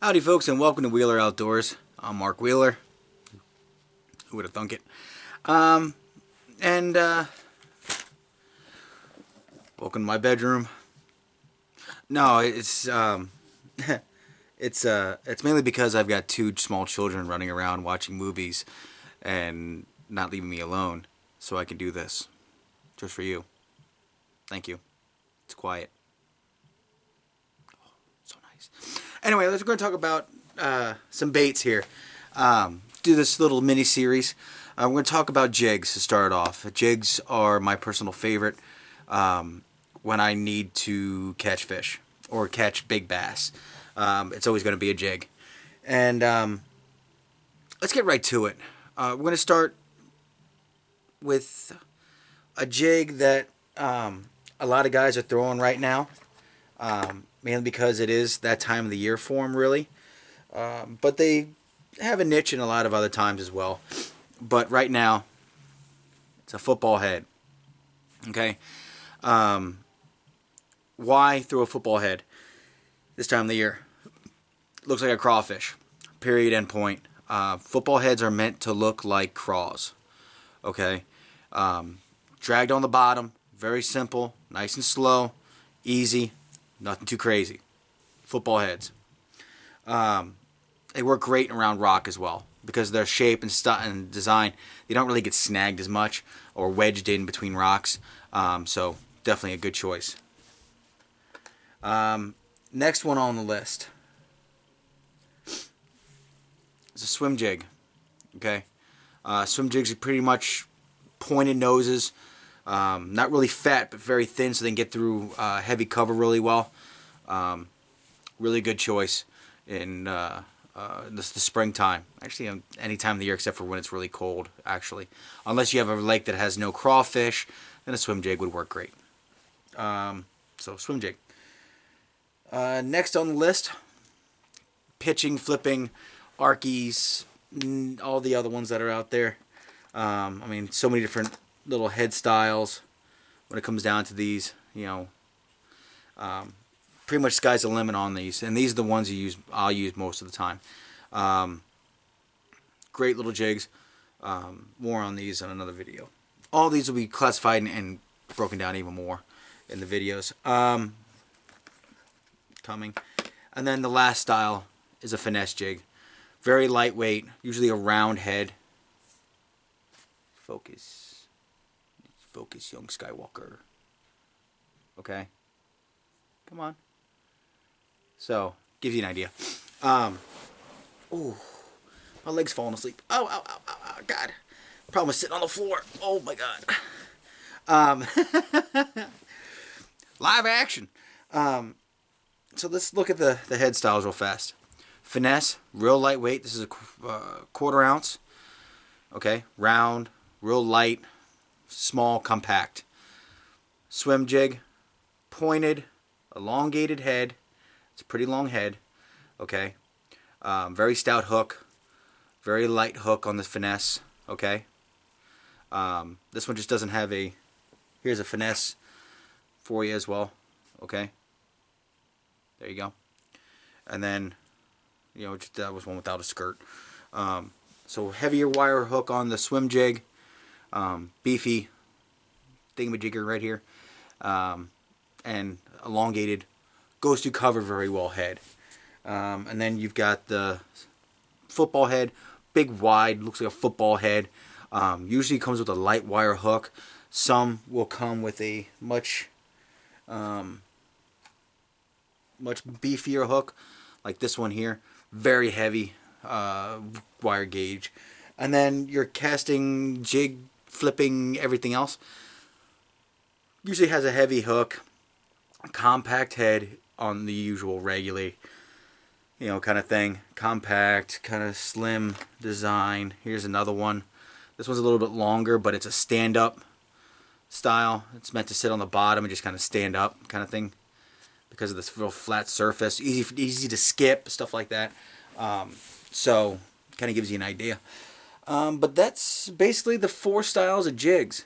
Howdy folks, and welcome to Wheeler Outdoors. I'm Mark Wheeler. Who would have thunk it? And welcome to my bedroom. No, it's it's mainly because I've got two small children running around watching movies and not leaving me alone, so I can do this just for you. Thank you. It's quiet. Oh, so nice. Anyway, we're going to talk about some baits here. Do this little mini series. We're going to talk about jigs to start off. Jigs are my personal favorite when I need to catch fish or catch big bass. It's always going to be a jig. And let's get right to it. We're going to start with a jig that a lot of guys are throwing right now. Mainly because it is that time of the year for them, really. But they have a niche in a lot of other times as well. But right now, it's a football head. Okay? Why throw a football head this time of the year? Looks like a crawfish. Period, end point. Football heads are meant to look like craws. Okay? Dragged on the bottom. Very simple. Nice and slow. Easy. Nothing too crazy. Football heads. They work great around rock as well because of their shape and design. They don't really get snagged as much or wedged in between rocks. So definitely a good choice. Next one on the list is a swim jig. Okay, swim jigs are pretty much pointed noses. Not really fat, but very thin, so they can get through heavy cover really well. Really good choice in the springtime. Actually, any time of the year except for when it's really cold, actually. Unless you have a lake that has no crawfish, then a swim jig would work great. So, swim jig. Next on the list, pitching, flipping, arkies, all the other ones that are out there. I mean, so many different little head styles when it comes down to these, you know. Pretty much sky's the limit on these, and these are the ones I'll use most of the time. Great little jigs. More on these in another video. All these will be classified and broken down even more in the videos coming. And then the last style is a finesse jig. Very lightweight, usually a round head. Focus, young Skywalker. Okay, come on. So, gives you an idea. Ooh, my leg's falling asleep. Oh, ow, ow, ow, ow, God. Problem with sitting on the floor. Oh my God. Live action. So let's look at the head styles real fast. Finesse, real lightweight. This is a quarter ounce. Okay, round, real light, small, compact. Swim jig, pointed, elongated head. It's a pretty long head. Okay, very stout hook, very light hook on the finesse. Okay, this one just doesn't have a. Here's a finesse for you as well. Okay, there you go. And then, you know, just, that was one without a skirt. So heavier wire hook on the swim jig. Beefy thingamajigger right here. And elongated, goes to cover very well head. And then you've got the football head, big wide, looks like a football head. Usually comes with a light wire hook. Some will come with a much beefier hook, like this one here. Very heavy wire gauge. And then your casting, jig, flipping, everything else usually has a heavy hook, compact head on the usual regular, you know, kind of thing. Compact, kind of slim design. Here's another one. This one's a little bit longer, but it's a stand-up style. It's meant to sit on the bottom and just kind of stand up kind of thing because of this real flat surface. Easy to skip, stuff like that. So, kind of gives you an idea. But that's basically the 4 styles of jigs.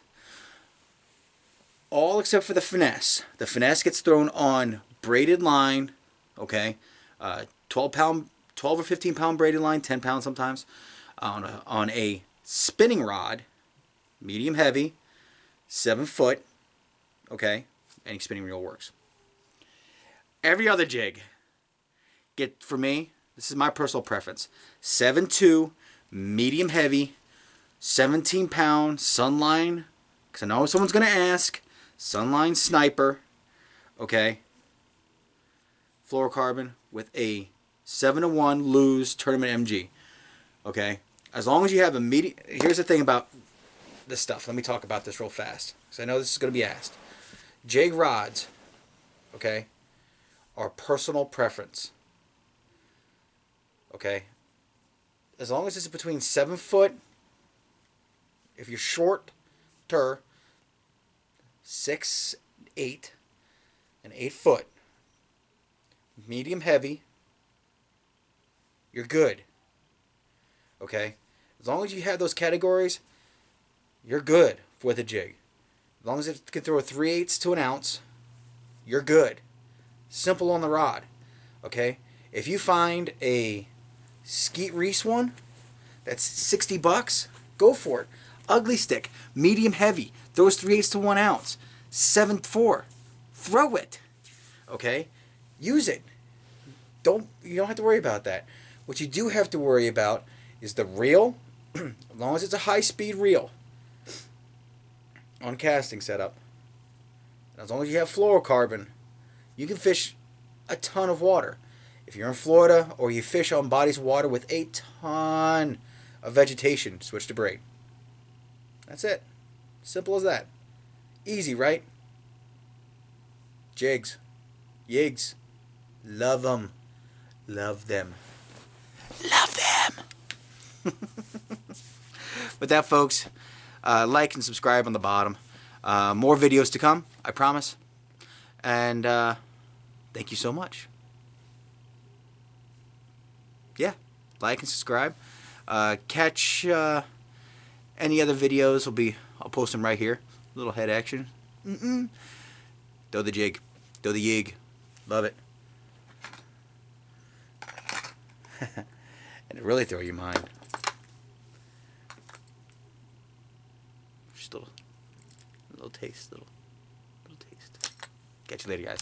All except for the finesse. The finesse gets thrown on braided line, okay? 12-pound 12 or 15 pound braided line, 10 pounds sometimes, on a spinning rod, medium heavy, 7 foot. Okay, any spinning reel works. Every other jig, for me, this is my personal preference, 7.2, medium heavy, 17 pound Sunline, because I know someone's going to ask, Sunline Sniper, okay, fluorocarbon with a 7-1 Lose Tournament MG, okay. As long as you have a medium, here's the thing about this stuff. Let me talk about this real fast, because I know this is going to be asked. Jig rods, okay, are personal preference, okay. As long as it's between 7 foot, if you're shorter, 6, 8, and 8 foot, medium heavy, you're good. Okay? As long as you have those categories, you're good with a jig. As long as it can throw a 3/8 to an ounce, you're good. Simple on the rod. Okay? If you find a Skeet Reese one that's $60, go for it. Ugly stick, medium heavy, throws 3/8 to 1 ounce, 7.4. Throw it. Okay? Use it. You don't have to worry about that. What you do have to worry about is the reel, as long as it's a high-speed reel on casting setup. And as long as you have fluorocarbon, you can fish a ton of water. If you're in Florida or you fish on bodies of water with a ton of vegetation, switch to braid. That's it. Simple as that. Easy, right? Jigs. Yigs. Love them. Love them. Love them. With that, folks, like and subscribe on the bottom. More videos to come, I promise. And thank you so much. Yeah, like and subscribe. Catch any other videos. I'll post them right here. Little head action. Throw the jig. Throw the yig. Love it. And it really throw your mind. Just a little taste. Little taste. Catch you later, guys.